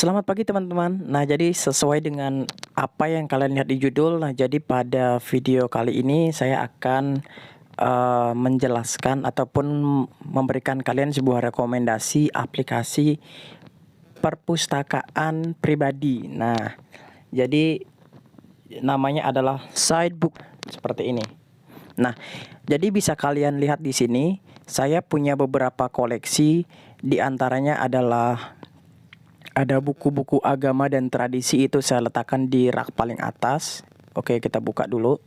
Selamat pagi teman-teman. Nah, jadi sesuai dengan apa yang kalian lihat di judul, nah jadi pada video kali ini saya akan menjelaskan ataupun memberikan kalian sebuah rekomendasi aplikasi perpustakaan pribadi. Nah, jadi namanya adalah Sidebook seperti ini. Nah, jadi bisa kalian lihat di sini, saya punya beberapa koleksi, di antaranya adalah ada buku-buku agama dan tradisi, itu saya letakkan di rak paling atas. Oke, kita buka dulu.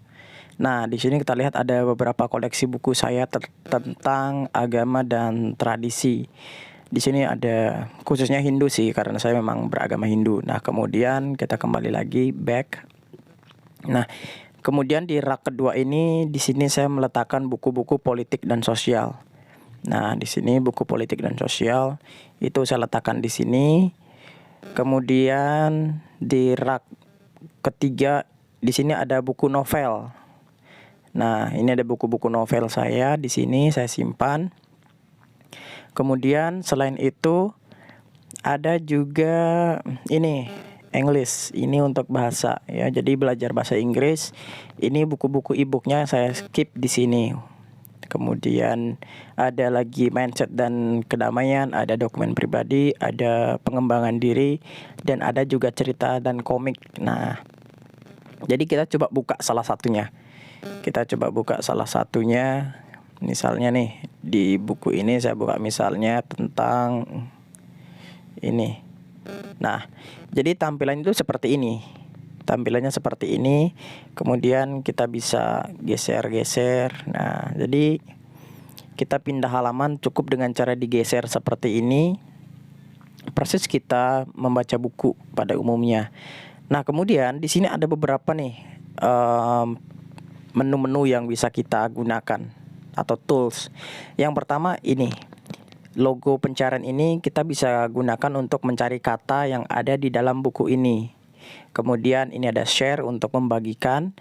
Nah, di sini kita lihat ada beberapa koleksi buku saya tentang agama dan tradisi. Di sini ada khususnya Hindu sih, karena saya memang beragama Hindu. Nah, kemudian kita kembali lagi back. Nah, kemudian di rak kedua ini, di sini saya meletakkan buku-buku politik dan sosial. Nah, di sini buku politik dan sosial itu saya letakkan di sini. Kemudian di rak ketiga di sini ada buku novel. Nah, ini ada buku-buku novel saya di sini saya simpan. Kemudian selain itu ada juga ini English. Ini untuk bahasa ya. Jadi belajar bahasa Inggris. Ini buku-buku e-booknya saya skip di sini. Kemudian ada lagi mindset dan kedamaian, ada dokumen pribadi, ada pengembangan diri, dan ada juga cerita dan komik. Nah, jadi kita coba buka salah satunya. Misalnya nih, di buku ini saya buka misalnya tentang ini. Nah, jadi tampilannya itu seperti ini. Kemudian kita bisa geser-geser. Nah, jadi kita pindah halaman cukup dengan cara digeser seperti ini. Proses kita membaca buku pada umumnya. Nah, kemudian di sini ada beberapa nih menu-menu yang bisa kita gunakan atau tools. Yang pertama ini. Logo pencarian ini kita bisa gunakan untuk mencari kata yang ada di dalam buku ini. Kemudian ini ada share untuk membagikan.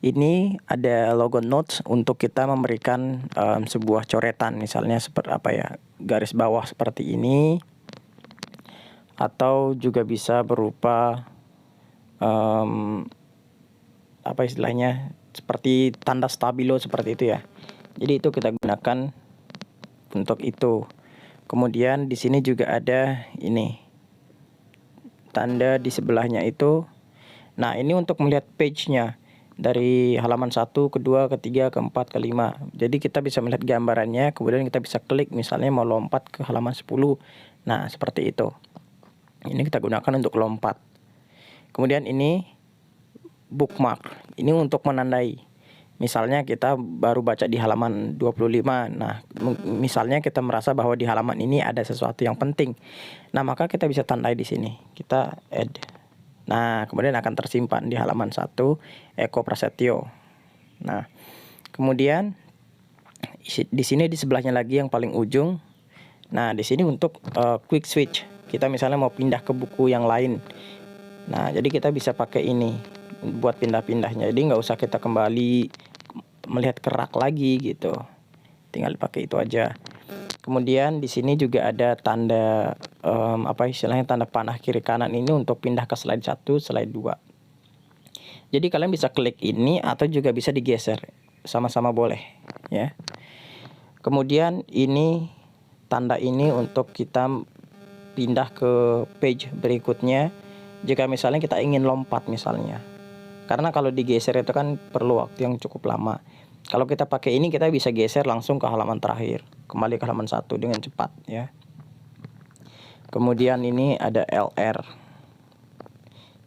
Ini ada logo notes untuk kita memberikan sebuah coretan, misalnya seperti apa ya, garis bawah seperti ini, atau juga bisa berupa apa istilahnya, seperti tanda stabilo seperti itu ya. Jadi itu kita gunakan untuk itu. Kemudian di sini juga ada ini tanda di sebelahnya itu. Nah, ini untuk melihat page-nya dari halaman 1, kedua, ketiga, keempat, kelima. Jadi kita bisa melihat gambarannya, kemudian kita bisa klik misalnya mau lompat ke halaman 10. Nah, seperti itu. Ini kita gunakan untuk lompat. Kemudian ini bookmark. Ini untuk menandai. Misalnya kita baru baca di halaman 25. Nah, misalnya kita merasa bahwa di halaman ini ada sesuatu yang penting. Nah, maka kita bisa tandai di sini. Kita add. Nah, kemudian akan tersimpan di halaman 1 Eko Prasetyo. Nah, kemudian di sini di sebelahnya lagi yang paling ujung. Nah, di sini untuk quick switch. Kita misalnya mau pindah ke buku yang lain. Nah, jadi kita bisa pakai ini buat pindah-pindahnya. Jadi nggak usah kita kembali melihat ke rak lagi gitu. Tinggal pakai itu aja. Kemudian di sini juga ada tanda apa istilahnya, tanda panah kiri kanan ini untuk pindah ke slide 1, slide 2. Jadi kalian bisa klik ini atau juga bisa digeser. Sama-sama boleh ya. Kemudian ini tanda ini untuk kita pindah ke page berikutnya jika misalnya kita ingin lompat misalnya. Karena kalau digeser itu kan perlu waktu yang cukup lama. Kalau kita pakai ini kita bisa geser langsung ke halaman terakhir, kembali ke halaman 1 dengan cepat ya. Kemudian ini ada LR.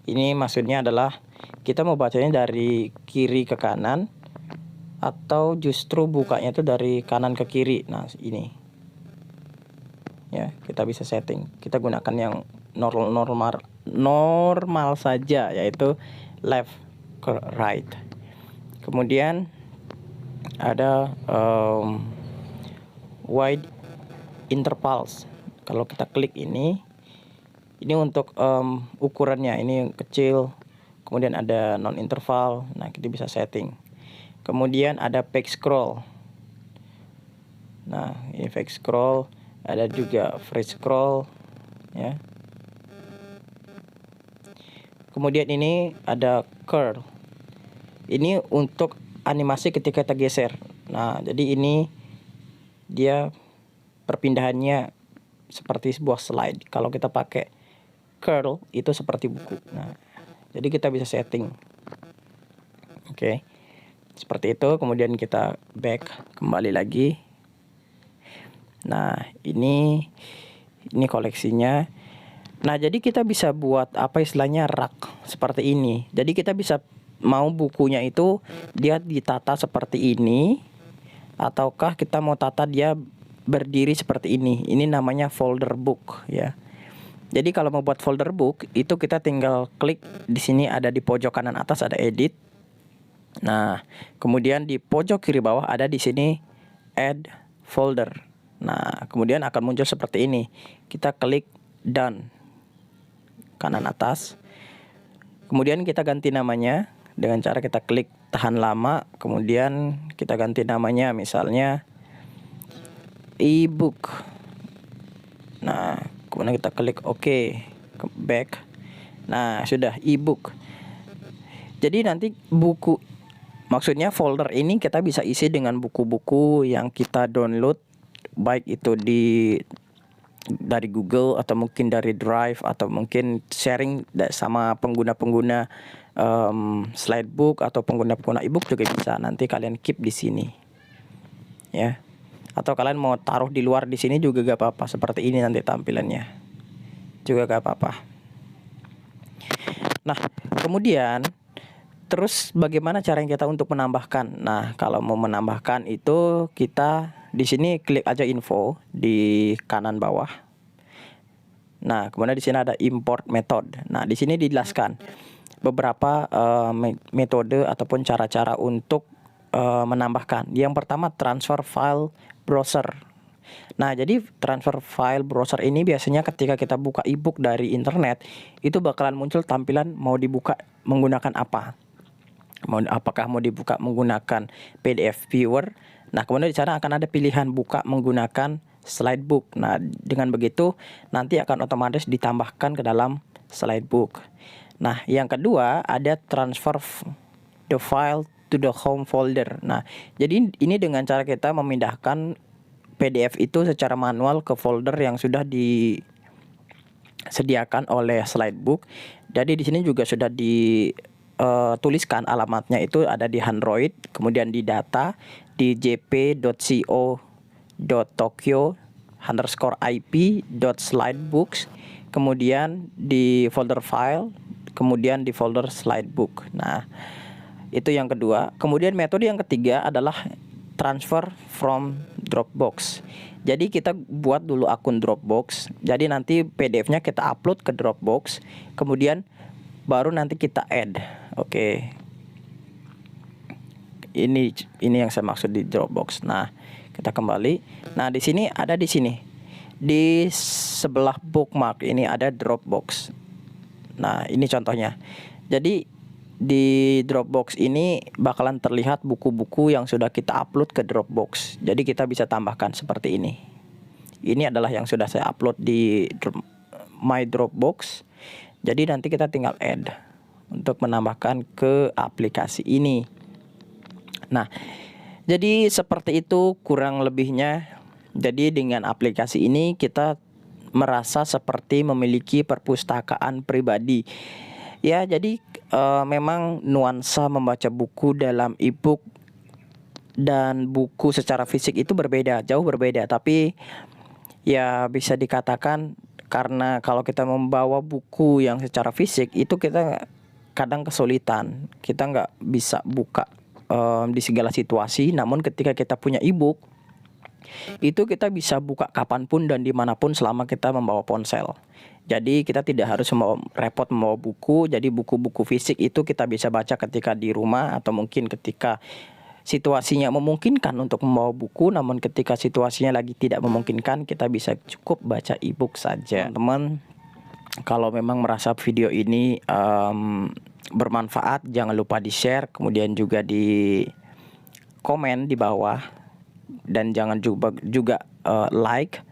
Ini maksudnya adalah kita mau bacanya dari kiri ke kanan atau justru bukanya itu dari kanan ke kiri. Nah, ini. Ya, kita bisa setting. Kita gunakan yang normal saja, yaitu left ke right. Kemudian ada wide intervals. Kalau kita klik ini untuk ukurannya ini kecil. Kemudian ada non interval. Nah, kita bisa setting. Kemudian ada page scroll. Nah, ini page scroll. Ada juga free scroll ya. Kemudian ini ada curl. Ini untuk animasi ketika kita geser. Nah, jadi ini dia perpindahannya seperti sebuah slide. Kalau kita pakai curl itu seperti buku. Nah, jadi kita bisa setting. Oke. Seperti itu, kemudian kita back kembali lagi. Nah, ini koleksinya. Nah, jadi kita bisa buat apa istilahnya rak seperti ini. Jadi kita bisa mau bukunya itu dia ditata seperti ini, ataukah kita mau tata dia berdiri seperti ini. Ini namanya folder book ya. Jadi kalau mau buat folder book itu kita tinggal klik di sini, ada di pojok kanan atas ada edit. Nah, kemudian di pojok kiri bawah ada di sini add folder. Nah, kemudian akan muncul seperti ini. Kita klik done kanan atas. Kemudian kita ganti namanya dengan cara kita klik tahan lama, kemudian kita ganti namanya misalnya ebook. Nah, kemudian kita klik OK, back. Nah, sudah ebook. Jadi nanti buku, maksudnya folder ini kita bisa isi dengan buku-buku yang kita download, baik itu dari Google atau mungkin dari Drive atau mungkin sharing sama pengguna-pengguna slidebook atau pengguna-pengguna ebook juga bisa. Nanti kalian keep di sini, ya. Atau kalian mau taruh di luar di sini juga gak apa-apa. Seperti ini nanti tampilannya juga gak apa-apa. Nah, kemudian terus bagaimana cara kita untuk menambahkan? Nah, kalau mau menambahkan itu kita di sini klik aja info di kanan bawah. Nah, kemudian di sini ada import method. Nah, di sini dijelaskan beberapa metode ataupun cara-cara untuk menambahkan. Yang pertama transfer file browser. Nah, jadi transfer file browser ini biasanya ketika kita buka ebook dari internet itu bakalan muncul tampilan mau dibuka menggunakan apa. Apakah mau dibuka menggunakan PDF viewer. Nah, kemudian di sana akan ada pilihan buka menggunakan slidebook. Nah, dengan begitu nanti akan otomatis ditambahkan ke dalam slidebook. Nah, yang kedua ada transfer the file to the home folder. Nah, jadi ini dengan cara kita memindahkan PDF itu secara manual ke folder yang sudah disediakan oleh slidebook. Jadi di sini juga sudah tuliskan alamatnya itu ada di Android, kemudian di data di jp.co.tokyo_ip.slidebooks, kemudian di folder file, kemudian di folder slidebook. Nah, itu yang kedua. Kemudian metode yang ketiga adalah transfer from Dropbox. Jadi kita buat dulu akun Dropbox. Jadi nanti PDF-nya kita upload ke Dropbox, kemudian baru nanti kita add. Oke. Ini yang saya maksud di Dropbox. Nah, kita kembali. Nah, di sini ada di sini. Di sebelah bookmark ini ada Dropbox. Nah, ini contohnya. Jadi di Dropbox ini bakalan terlihat buku-buku yang sudah kita upload ke Dropbox. Jadi kita bisa tambahkan seperti ini. Ini adalah yang sudah saya upload di My Dropbox. Jadi nanti kita tinggal add untuk menambahkan ke aplikasi ini. Nah, jadi seperti itu kurang lebihnya. Jadi dengan aplikasi ini kita merasa seperti memiliki perpustakaan pribadi. Ya, jadi memang nuansa membaca buku dalam ebook dan buku secara fisik itu berbeda, jauh berbeda. Tapi ya bisa dikatakan karena kalau kita membawa buku yang secara fisik itu kita kadang kesulitan. Kita nggak bisa buka di segala situasi. Namun ketika kita punya ebook itu kita bisa buka kapanpun dan dimanapun selama kita membawa ponsel. Jadi kita tidak harus repot membawa buku. Jadi buku-buku fisik itu kita bisa baca ketika di rumah atau mungkin ketika situasinya memungkinkan untuk membawa buku. Namun ketika situasinya lagi tidak memungkinkan, kita bisa cukup baca ebook saja. Teman-teman, kalau memang merasa video ini bermanfaat, jangan lupa di share, kemudian juga di komen di bawah, dan jangan juga like.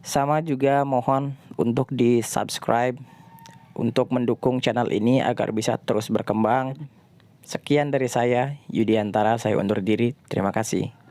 Sama juga mohon untuk di subscribe untuk mendukung channel ini agar bisa terus berkembang. Sekian dari saya, Yudiantara, saya undur diri. Terima kasih.